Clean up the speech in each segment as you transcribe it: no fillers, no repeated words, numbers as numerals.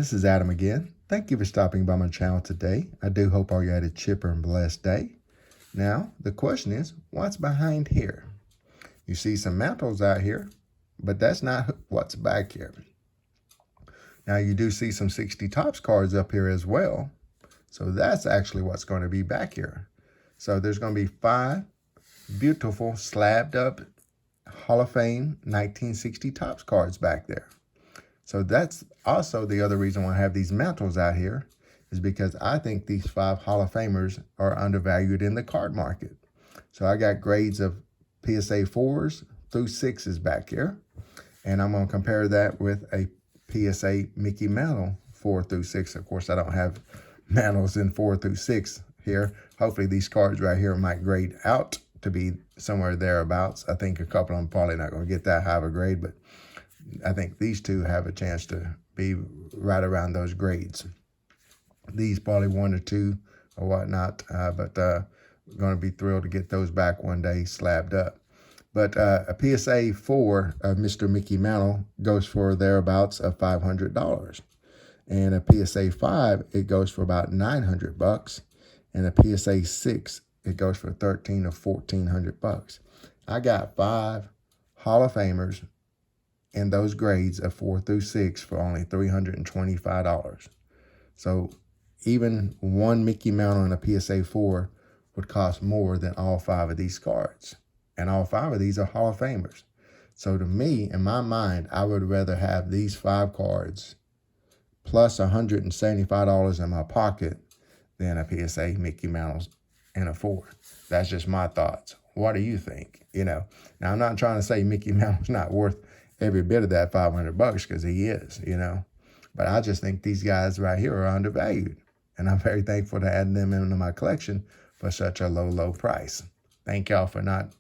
this is Adam again. Thank you for stopping by my channel today. I do hope all you had a chipper and blessed day. Now, the question is, what's behind here? You see some mantles out here, but that's not what's back here. Now, you do see some 60 Tops cards up here as well. So that's actually what's going to be back here. So there's going to be 5 beautiful slabbed up Hall of Fame 1960 Tops cards back there. So that's also the other reason why I have these mantles out here, is because I think these 5 Hall of Famers are undervalued in the card market. So I got grades of PSA 4s through 6s back here. And I'm going to compare that with a PSA Mickey Mantle 4 through 6. Of course, I don't have mantles in 4 through 6 here. Hopefully these cards right here might grade out to be somewhere thereabouts. I think a couple of them probably not going to get that high of a grade, but I think these two have a chance to be right around those grades. These probably 1 or 2 or whatnot, but going to be thrilled to get those back one day slabbed up. But a PSA 4 of Mr. Mickey Mantle goes for thereabouts of $500. And a PSA 5, it goes for about $900. And a PSA 6, it goes for $1,300 or $1,400. I got 5 Hall of Famers in those grades of 4 through 6 for only $325. So even one Mickey Mantle in a PSA 4 would cost more than all 5 of these cards. And all 5 of these are Hall of Famers. So to me, in my mind, I would rather have these 5 cards plus $175 in my pocket than a PSA Mickey Mantle in a 4. That's just my thoughts. What do you think? Now I'm not trying to say Mickey Mantle's not worth every bit of that $500, because he is, But I just think these guys right here are undervalued. And I'm very thankful to add them into my collection for such a low price. Thank y'all for not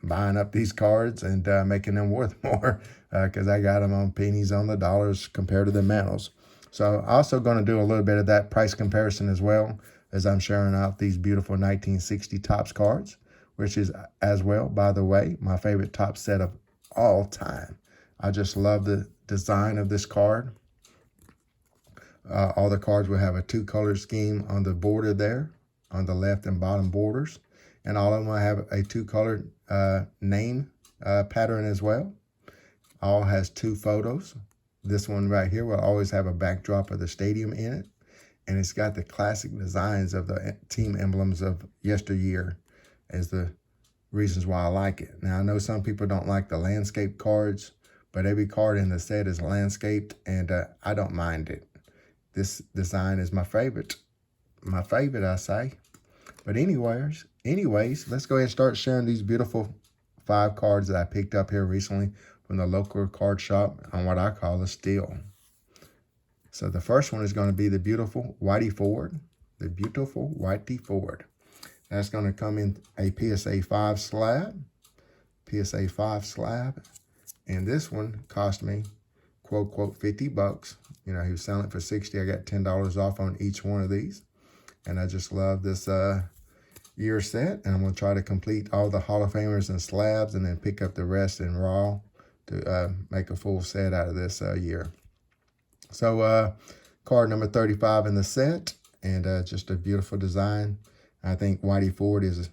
buying up these cards and making them worth more, because I got them on pennies on the dollars compared to the mantles. So I'm also going to do a little bit of that price comparison as well, as I'm sharing out these beautiful 1960 Tops cards, which is as well, by the way, my favorite Topps set of all time. I just love the design of this card. All the cards will have a 2-color scheme on the border there, on the left and bottom borders. And all of them will have a 2-colored name pattern as well. All has 2 photos. This one right here will always have a backdrop of the stadium in it. And it's got the classic designs of the team emblems of yesteryear as the reasons why I like it. Now, I know some people don't like the landscape cards, but every card in the set is landscaped, and I don't mind it. This design is my favorite. My favorite, I say. But anyways, let's go ahead and start sharing these beautiful 5 cards that I picked up here recently from the local card shop on what I call a steal. So the first one is going to be the beautiful Whitey Ford. The beautiful Whitey Ford. That's going to come in a PSA 5 slab. PSA 5 slab. And this one cost me, quote, $50. He was selling it for $60. I got $10 off on each one of these. And I just love this year set. And I'm going to try to complete all the Hall of Famers and slabs and then pick up the rest in raw to make a full set out of this year. So card number 35 in the set. And just a beautiful design. I think Whitey Ford is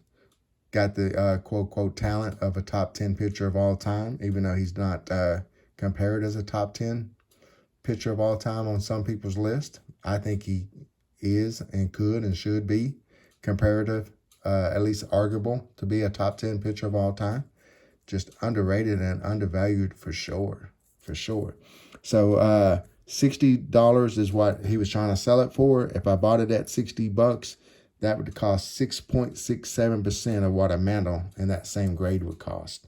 got the quote talent of a top 10 pitcher of all time, even though he's not compared as a top 10 pitcher of all time on some people's list. I think he is and could and should be comparative, at least arguable to be a top 10 pitcher of all time. Just underrated and undervalued for sure. So $60 is what he was trying to sell it for. If I bought it at $60, that would cost 6.67% of what a mantle in that same grade would cost.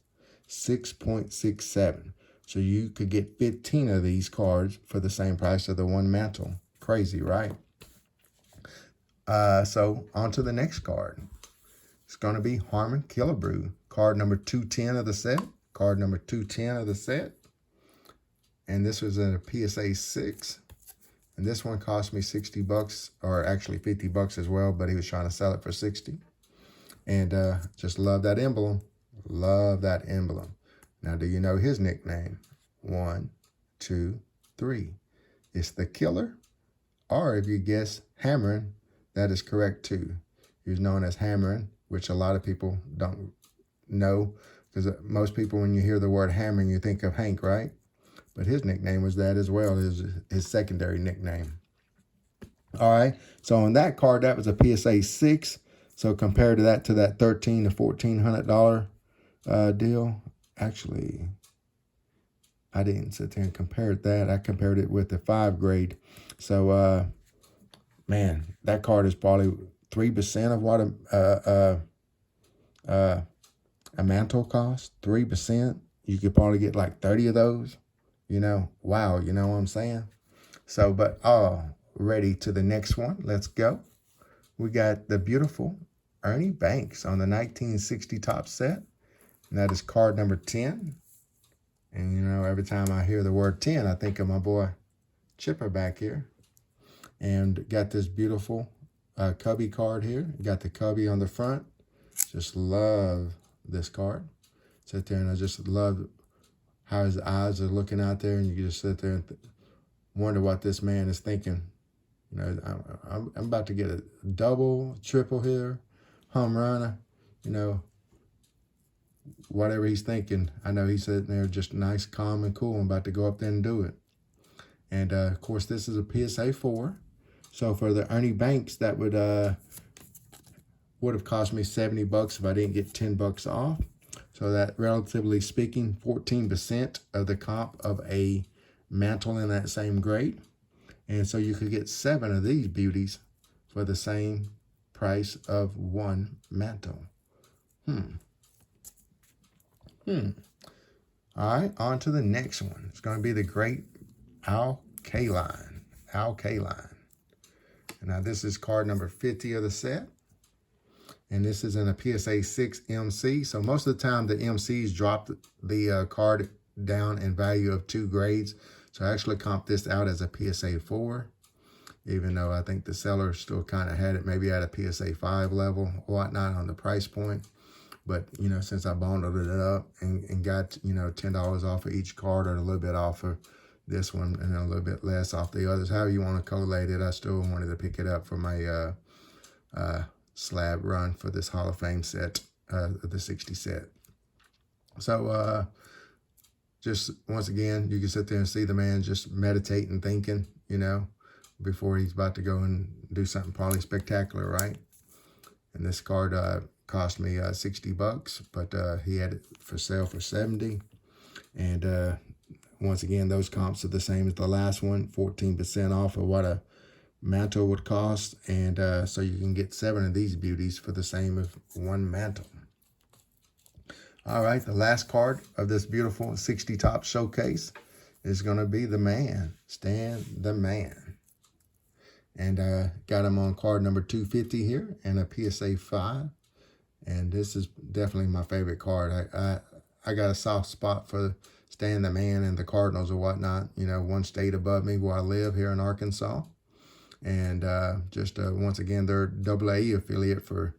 6.67. So you could get 15 of these cards for the same price of the one mantle. Crazy, right? So on to the next card. It's going to be Harmon Killebrew. Card number 210 of the set. Card number 210 of the set. And this was in a PSA 6. And this one cost me $60, or actually $50 as well, but he was trying to sell it for $60. And just love that emblem. Love that emblem. Now, do you know his nickname? 1, 2, 3. It's the Killer, or if you guess Hammering, that is correct too. He was known as Hammering, which a lot of people don't know, because most people, when you hear the word hammering, you think of Hank, right? But his nickname was that as well, his secondary nickname. All right, so on that card, that was a PSA 6. So compared to that $1,300 to $1,400 deal, actually, I didn't sit there and compare that. I compared it with the 5 grade. So, man, that card is probably 3% of what a mantle costs. 3%. You could probably get like 30 of those. You know, wow, you know what I'm saying? So, but ready to the next one. Let's go. We got the beautiful Ernie Banks on the 1960 top set. And that is card number 10. And, you know, every time I hear the word 10, I think of my boy Chipper back here. And got this beautiful cubby card here. Got the cubby on the front. Just love this card. Sit there and I just love how his eyes are looking out there. And you just sit there and wonder what this man is thinking. You know, I'm about to get a double, triple here, home runner, you know, whatever he's thinking. I know he's sitting there just nice, calm, and cool. I'm about to go up there and do it. And, of course, this is a PSA 4. So for the Ernie Banks, that would have cost me $70 if I didn't get $10 off. So that, relatively speaking, 14% of the comp of a mantle in that same grade. And so you could get 7 of these beauties for the same price of 1 mantle. All right, on to the next one. It's going to be the great Al Kaline. Al Kaline. Now, this is card number 50 of the set. And this is in a PSA 6 MC. So most of the time, the MCs drop the card down in value of 2 grades. So I actually comped this out as a PSA 4, even though I think the seller still kind of had it maybe at a PSA 5 level or whatnot on the price point. But, you know, since I bundled it up and got, you know, $10 off of each card, or a little bit off of this one and a little bit less off the others, however you want to collate it, I still wanted to pick it up for my slab run for this Hall of Fame set, the 60 set. So, just once again, you can sit there and see the man just meditating, thinking, you know, before he's about to go and do something probably spectacular, right? And this card cost me $60, but he had it for sale for $70. And once again, those comps are the same as the last one, 14% off of what a mantle would cost. And so you can get 7 of these beauties for the same as 1 mantle. All right, the last card of this beautiful 60 top showcase is going to be the man, Stan the Man. And got him on card number 250 here and a PSA 5. And this is definitely my favorite card. I got a soft spot for Stan the Man and the Cardinals or whatnot, you know, one state above me where I live here in Arkansas. And just once again, their AA affiliate for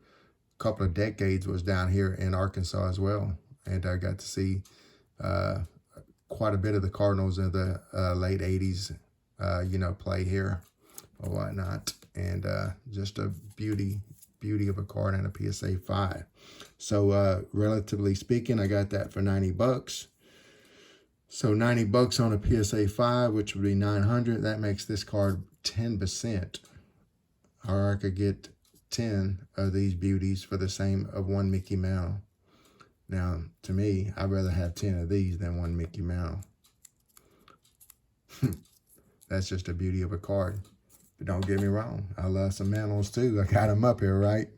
couple of decades was down here in Arkansas as well. And I got to see quite a bit of the Cardinals in the late 80s, you know, play here or whatnot. And just a beauty of a card and a PSA 5. So relatively speaking, I got that for $90. So $90 on a PSA 5, which would be $900. That makes this card 10%. Or I could get 10 of these beauties for the same of 1 Mickey Mantle. Now, to me, I'd rather have 10 of these than 1 Mickey Mantle. That's just a beauty of a card. But don't get me wrong, I love some mantles too. I got them up here, right?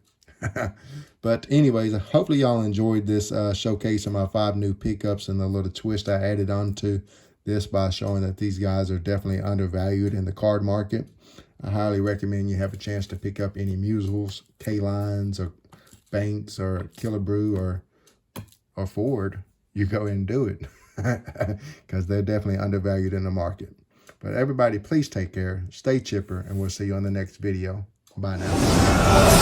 But anyways, hopefully y'all enjoyed this showcase of my 5 new pickups and the little twist I added onto this by showing that these guys are definitely undervalued in the card market. I highly recommend you have a chance to pick up any Musels, K-Lines, or Banks, or Killebrew, or Ford. You go and do it because they're definitely undervalued in the market. But everybody, please take care, stay chipper, and we'll see you on the next video. Bye now.